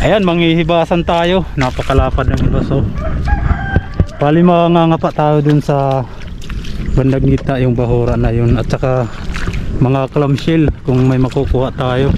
Ayan, manghihibasan tayo. Napakalapad ng baso. Bali mangangapa tayo dun sa bandang gitna yung bahura na yun. At saka mga clamshell kung may makukuha tayo.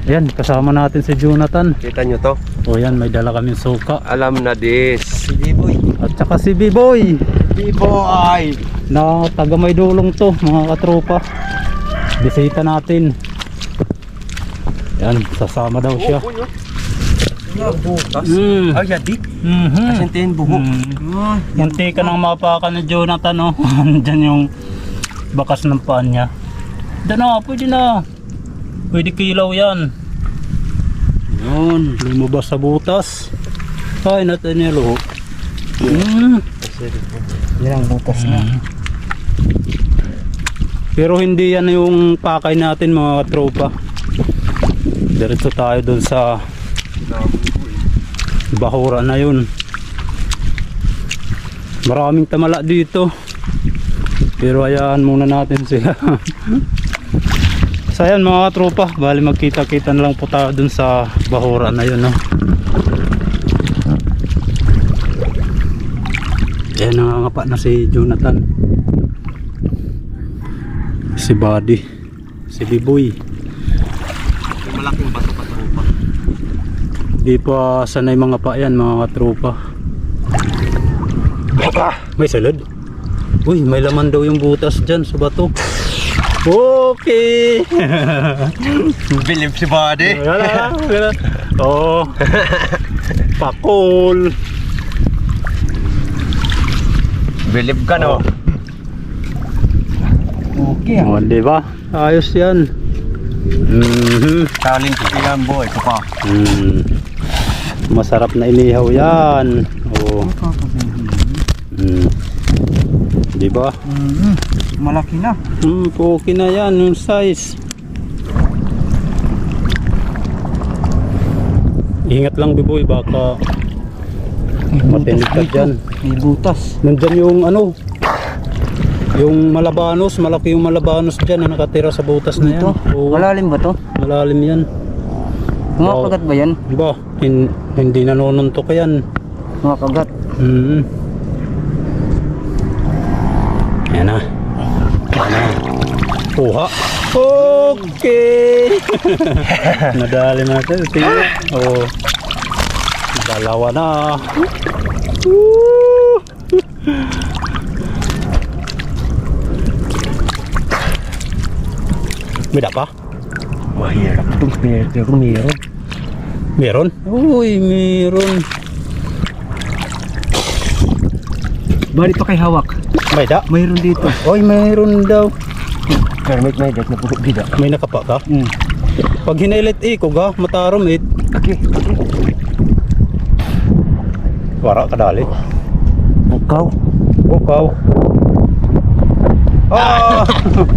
Ayan, kasama natin si Jonathan. Kita nyo to? O yan, may dala kaming suka. Alam na this. Si B-Boy. At saka si B-Boy. B-Boy! Na taga may dulong to, mga katropa. Bisita natin. Yan, sasama daw siya. Bukas. Ay, yadi. Asintihin buhok. Munti ka nang mapakan ni Jonathan, no? Diyan yung bakas ng paan niya. Diyan na, pwede na. Pwede kilaw yan. Yun, lumabas sa butas. Ay, natin nilo. Yan ang butas na. Pero hindi yan yung pakay natin, mga katropa. Diretso tayo dun sa bahura na yun. Maraming tamala dito. Pero ayan muna natin siya. So ayan mga katropa, bali magkita-kita na lang po tayo dun sa bahura na yun, no? Ayan, nangangapa na si Jonathan, si Buddy, si B-Boy. Malaking bato pa tropa. Di pa sanay mga pa yan, mga katropa. May salad. Uy, may laman daw yung butas dyan sa bato. Okay. Believe si Buddy. Wala. Oh. Pakol. Believe ka no? Okay. Oh, di ba? Ayos yan. Kaling ko yan boy. Ito pa. Masarap na inihaw yan. Oh. Di ba? Malaki na. Okay na yan yung size. Ingat lang, B-Boy, baka matinig ka dyan. May butas. Nandyan yung ano, yung malabanos, malaki yung malabanos dyan na nakatira sa butas na yan. Ito? Oo, Malalim ba to? malalim yan. Mga Oo. kagat ba yan? Diba? Hindi nanununtok yan. Mga kagat. Ayan na. Ayan na. Kuha. Okay. Nadali natin. Tingnan. Oh. Dalawa na. May pa? Mahirap itong pero meron. Meron? Uy, meron. Bali pa kay hawak. May da? Mayroon dito. Uy, meron daw. Kermit may dat na puro bida. May nakapa ka? Pag hinailit ikog ha, matarom it. Okay. Wara kadali. Bukaw. Bukaw. Ah!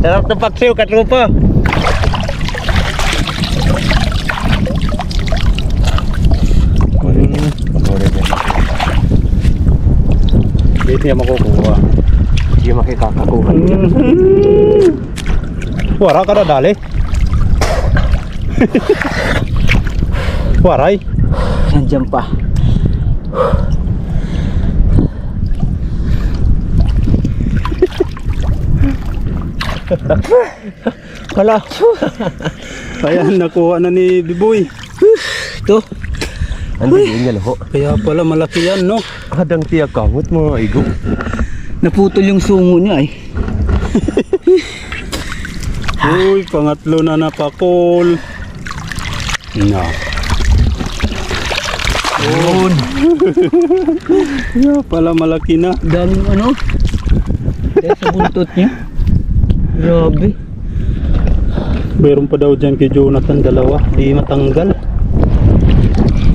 Sarap na paksiw katropa. Dito niya makukuha. Hindi makikakakuha. Wara ka na dali. Waray. Nandiyan pa. Kala. Ayan, nakuha na ni B-Boy. Ito. Ano yun yan ho? Kaya pala malaki yan, no? Hadang tiyak kamot mga igo. Naputol yung sungo niya eh. Uy, pangatlo na napakol. Na. Yun. Kaya pala malaki na. Daming ano. Dahil sa buntot niya. Grabe. Meron pa daw dyan kay Jonathan, dalawa. Di matanggal.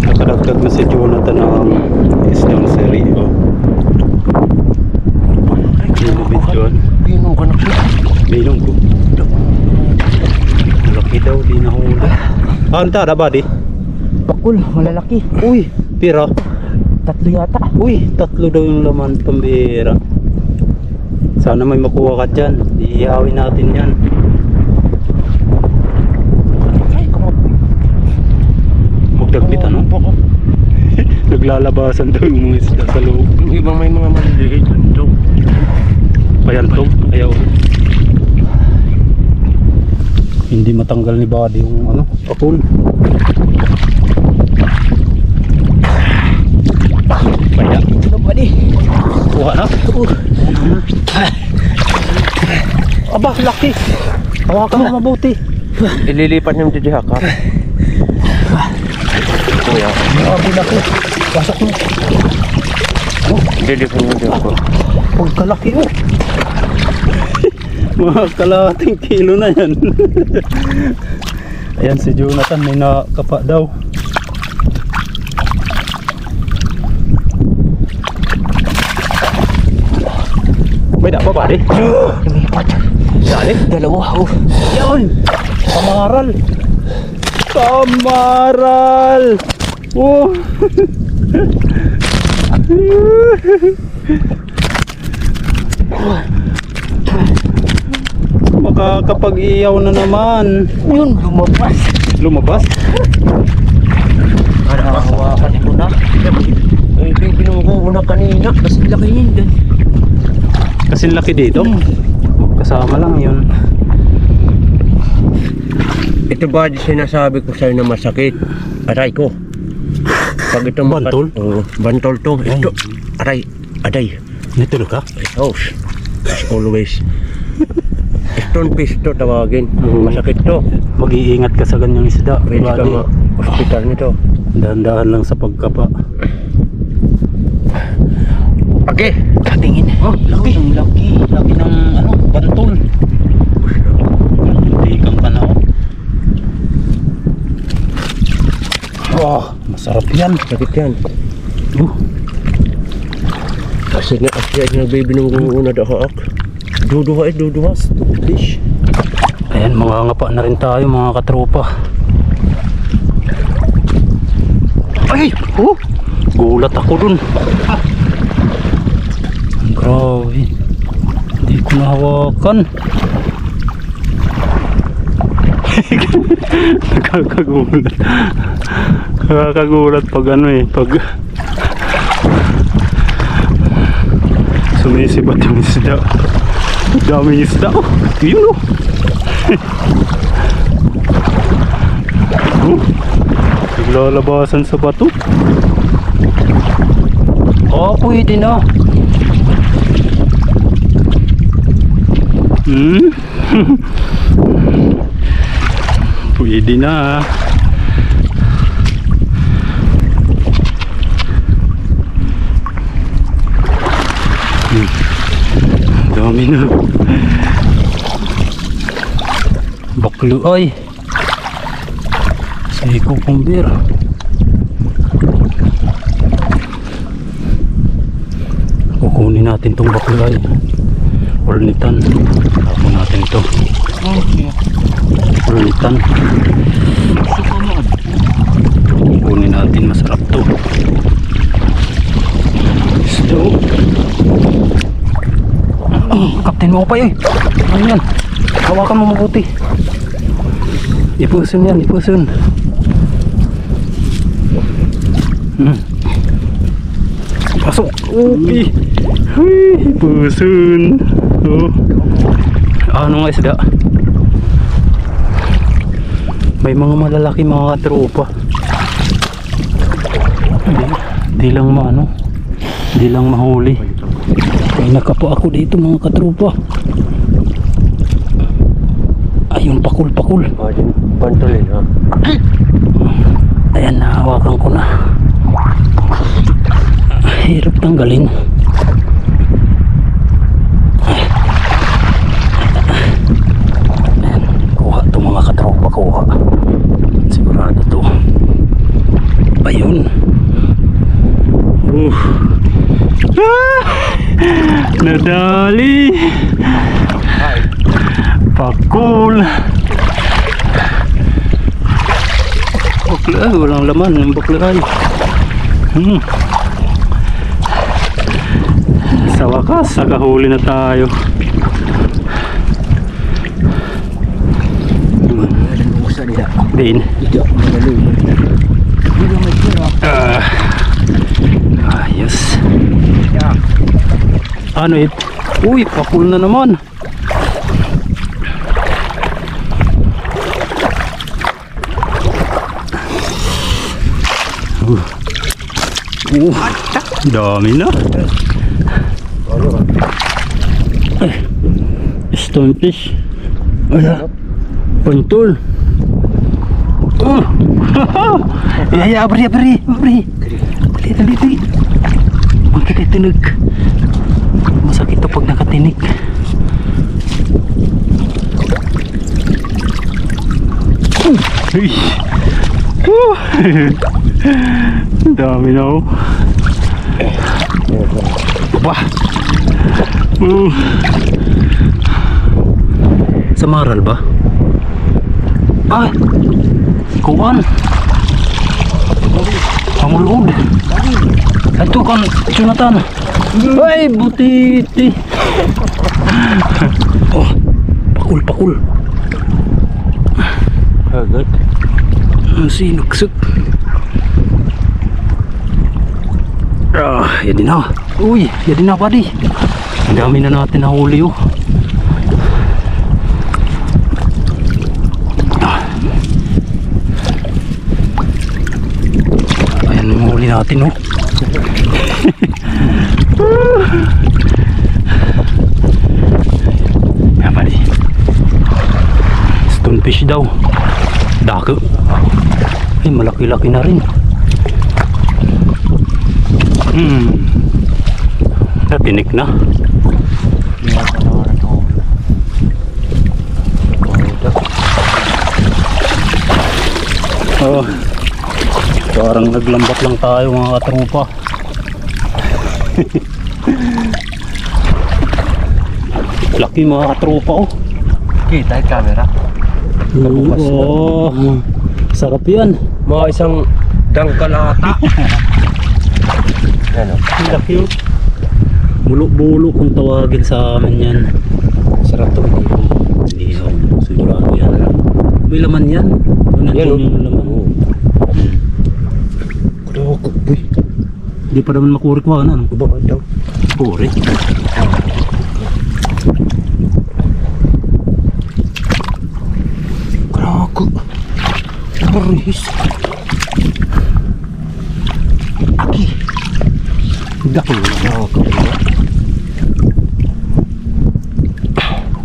Nakadagdag na si Jonathan ng isang seri. Oh. Kinubit yun. Pinong ka na po. Bilong ko. Malaki daw, di nahuli. Anta, ba di? Bakul, malalaki. Uy, pira. Tatlo yata. Uy, tatlo daw yung laman, pambihira. Sana may makuha ka dyan. Iihawin natin yan. Daglit ano? Naglalabasan daw yung mga isda sa loob. Yung ibang may mga maliliit. Ito. Payantog, ayaw. Hindi matanggal ni Buddy yung ano, pakul. Paya. Ano ba di? Kuha na. Aba, laki. Hawakan mo mabuti. Ililipat niyo dito haka. Kuya. Grabe laki. Pasok mo. Ililipat niyo dito ako. Huwag kalaki mo. Mga kalahating kilo na yan. Ayan si Jonathan, may nakapa daw. May da pa ba di? Lumipat. Dali. Dalawa. Oh. Yan! Kamaral! Kamaral! Oh! Makakapag-iyaw na naman. Yun, lumabas. Lumabas? Hawakan ko na. Ay, pinungo ko na kanina. Kasi laki yun dun. Kasi laki dito. Kasama lang yun. Ito ba sinasabi ko sa'yo na masakit? Aray ko. Pag ito Bantol? Oo, bantol to. Ito. Aray. Aday. Natulog ka? Oh, as always. Stone fish to tawagin. Oo. Masakit to. Mag-iingat ka sa ganyang isda. Pwede ka Buddy. ma-hospital nito. Dahan-dahan lang sa pagkapa. Okay. Tingin. Oh, laki. Ang laki. Laki ng ano, bantol. Hindi kang panao. Wow, masarap yan. Sakit yan. Kasi Kasi nagbibinong una dahaak. Duduha duduha. fish. Ayan, mga ngapa na rin tayo mga katropa. Ay! Oh! Gulat ako dun. Ah. Grabe. Hindi ko nahawakan. Nakakagulat. Nakakagulat pag ano eh. Pag sumisibat yung isda. Daming isda. Oh, yun oh. Naglalabasan sa bato. Oh, pwede na. Pwede na. Dami na. Baklo ay. Siko kumbir. Kukunin natin tong baklo ay. Ornitan. Tapon natin ito. Ornitan. Kukunin natin, masarap to. Gusto. Kapten mo pa eh. Ano yan? Hawakan mo mabuti. Ipusun yan, ipusun. Pasok. Okay. Ipusun. Oh. Ano nga isda? May mga malalaki mga tropa. Di lang maano. Di lang mahuli. May nakapo ako dito mga katropa. Ayun, pakul. Pantolin ha. Ayan, nahawakan ko na. Hirap tanggalin. Ayan, kuha to mga katropa, kuha. Sigurado to. Ayun. Nadali. Pakul. Bakla, walang laman ng bakla ay. Sa wakas, nakahuli na tayo. Nalusa nila. Din. Dito ako magaling. ano it. Uy, pakul na naman. Dami na. Stonefish. Wala. Pantol. Ya, beri. Dali. Ang kititinig. Masakit to pag nakatinig. Uy. Ang dami na oh. Wah. Sa maral ba? Ay, kuan. Pangulod. Ito kan sunatan. Ay, butiti. Oh, pakul. Agad. Sinuksuk. Yan din na. Uy, yan din na buddy. Ang dami na natin nahuli oh. Ayan yung huli natin oh. Yan buddy. Stonefish daw. Dako. Ay, malaki-laki na rin. Natinik na. Oh, parang naglambat lang tayo mga katropa. Laki mga katropa oh. Kita yung camera. Oh, sarap yan. Mga isang dangkalata. Ano? Laki oh. Bulok-bulok kung tawagin sa amin yan. Sarap to. Hindi oh, sigurado yan. May laman yan. Yan oh. Yung laman. Kroko, boy. Hindi pa naman makurik mo ano? Bakit daw? Kurik. Kroko. Aris. Aki. Dako.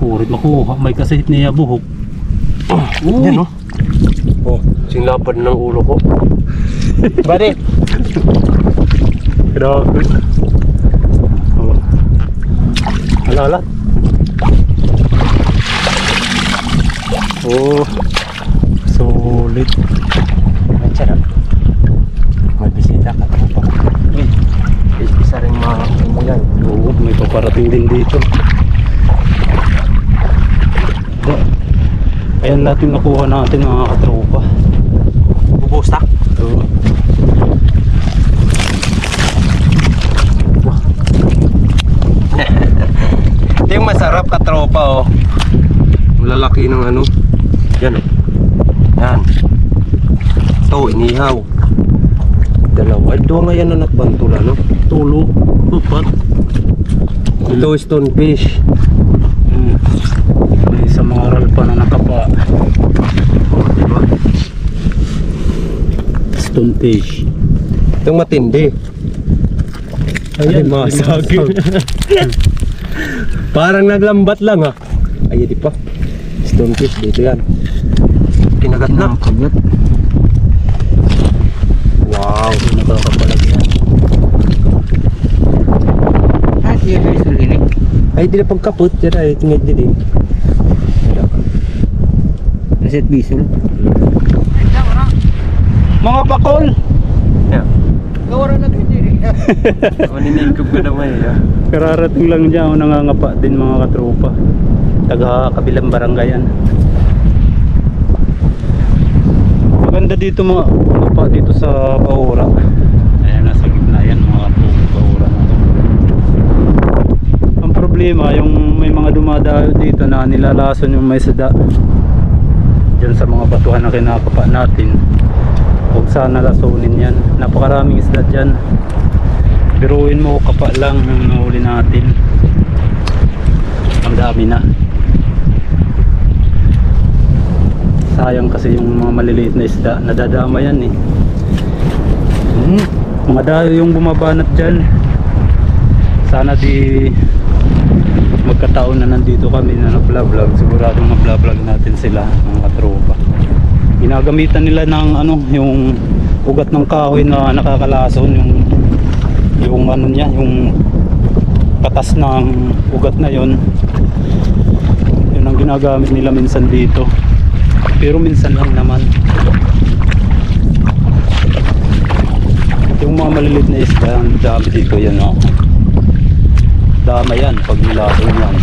Kurik makuha. May kasahit niya buhok. Uy. Yan oh. Oh, sinlapad ng ulo ko. Bari. Grabe. Oh. Alala. Oh. Solid. Ang sarap. May bisita ka pa. Isa rin mga mo yan. Oo, may paparating din dito. Ayan natin nakuha natin mga katropa. Bubustak. Oo. Ito yung masarap katropa oh. Lalaki ng ano. Yan oh. Yan. Ito, inihaw. Dalawa. Ay, doon nga yan na nakbantula no. Tulo. Upat. Ito stonefish. May sa mga aral pa na nakapa. Oh, diba? Stonefish. Itong matindi. Ay, masag. Parang naglambat lang ha. Ay, di pa. Stonefish dito yan. Kinagat na. Kagat. Wow. Nakakapalag yan. Ah, siya guys, sulinig. Ay, di na pagkapot. Yan ay, tingad din eh. Reset bisul. Mga pakol! Yeah. Gawara na kayo diri. Maninigog ka naman eh. Kararating lang dyan, nangangapa din mga katropa. Taga kabilang barangay yan. Maganda dito mga pa dito sa Bahura. Ayan, nasa gitna yan mga Bahura na to. Ang problema, yung may mga dumadayo dito na nilalason yung may sada dyan sa mga batuhan na kinakapa natin. Huwag sana lasunin yan. Napakaraming isda dyan. Biruin mo, kapa lang ang nahuli natin. Ang dami na. Sayang kasi yung mga maliliit na isda, nadadama yan eh. Mga dayo yung bumabanat dyan. Sana di magkataon na nandito kami na nag-vlog. Siguradong mag-vlog natin sila, mga tropa. Ginagamitan nila ng ano, yung ugat ng kahoy na nakakalason, yung ano niya, yung patas ng ugat na yon. Yun ang ginagamit nila minsan dito. Pero minsan lang naman. Yung mga maliliit na isda, ang dami dito yan, oh. Dama yan pag nilason yan.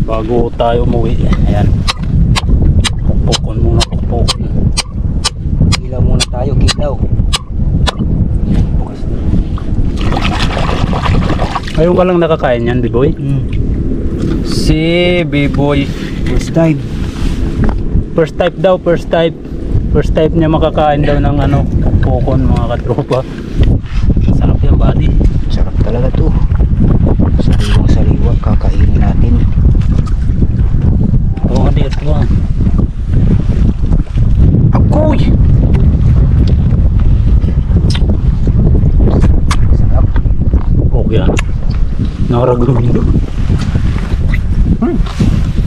Bago tayo umuwi, ayan. Pukpukon muna, pukpukon. Ilaw muna tayo, kilaw. Ngayon ka lang nakakain yan, B-boy? Si B-boy. First time. First type daw, first type. First type niya makakain daw ng ano, pukpukon, mga katropa. Sarap yan, buddy. Sarap talaga to. Sariwang sariwa, kakainin natin. Oo, di ito ah. Agoy! Sarap. Okay ah. Nakaragawin doon.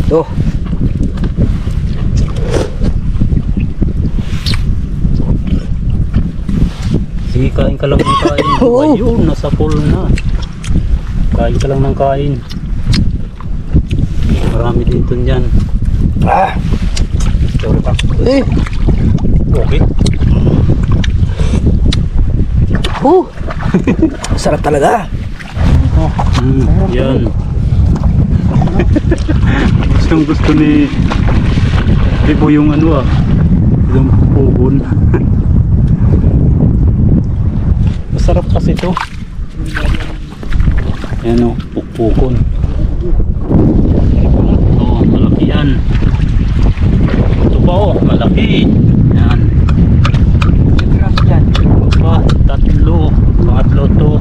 To. Sige, kain ka lang ng kain. Oo. Ayun, nasa pool na. Kain ka lang ng kain. Marami dito niyan. Ah! Sorry pa. Eh! Okay. Sarap talaga. Oh, yan. Gustong gusto ni Bibo yung ano ah. Yung pugon. Masarap kasi ito. Yan o, pukpukon. Oh, malaki yan. Ito pa oh, malaki. Yan. Pa, tatlo. Pangatlo to.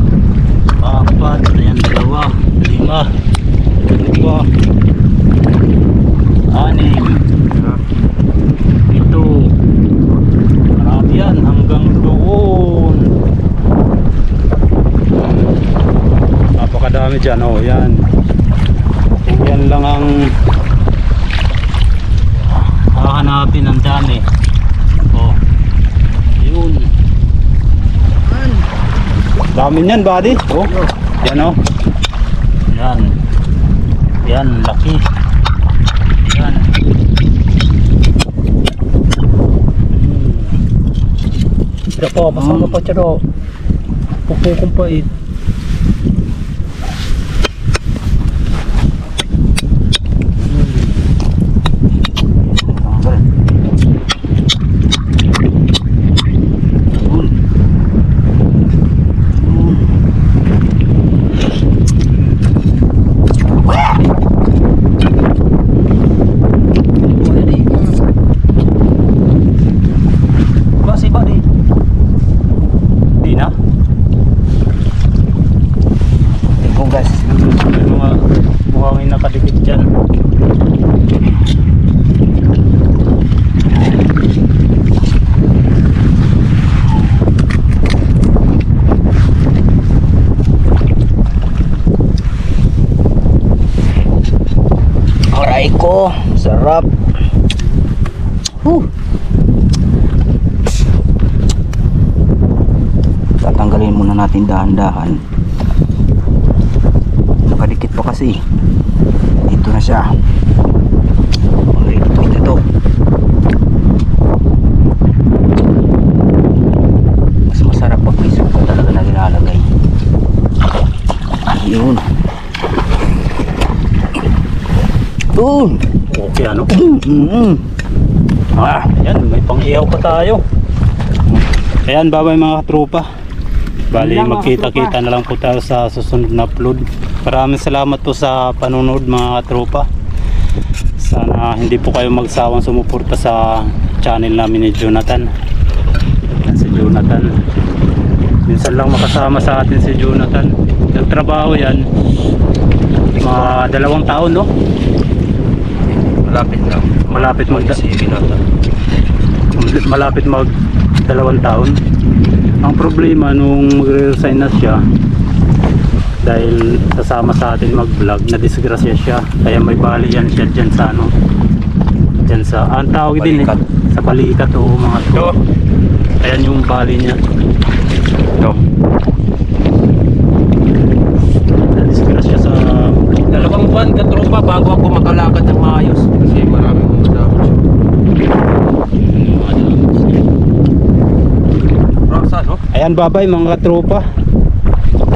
Apat. Ayan, dalawa. Lima. Dalawa. Anim. Ito. Marami yan hanggang doon. Napakadami dyan oh, yan. Kung yan lang ang hahanapin, ang dami. Oh. Yun. Dami niyan, buddy. Oh. Yan oh. Yan. Yan, laki. Yan. Ito po, masama pa siya do. Pupukong pa eh. Ko, sarap. Tatanggalin muna natin dahan-dahan. Nakadikit pa kasi. Dito na siya. Okay, ito. Mas masarap pag may suka talaga na nilalagay. Yun. Boom! Okay ano? Yan, may pang-ihaw pa tayo. Ayan, babay mga katropa. Bali, magkita-kita na lang po tayo sa susunod na upload. Maraming salamat po sa panunod mga katropa. Sana hindi po kayo magsawang sumuporta sa channel namin ni Jonathan. Yan si Jonathan. Minsan lang makasama sa atin si Jonathan. Nagtrabaho yan mga 2 taon, no? Malapit lang. Malapit mag Malapit. 2 taon. Ang problema nung magre-resign na siya dahil sasama sa atin mag-vlog, na disgrasya siya. Kaya may bali yan siya dyan sa ano. Dyan sa, ang tawag din eh. Balikat. Sa balikat o mga to. Ito. Ayan yung bali niya. Ito. Na disgrasya sa 2 buwan katropa bago ako makalakad ng maayos. Kasi maraming damage. Rasa, no? Ayan babay mga katropa.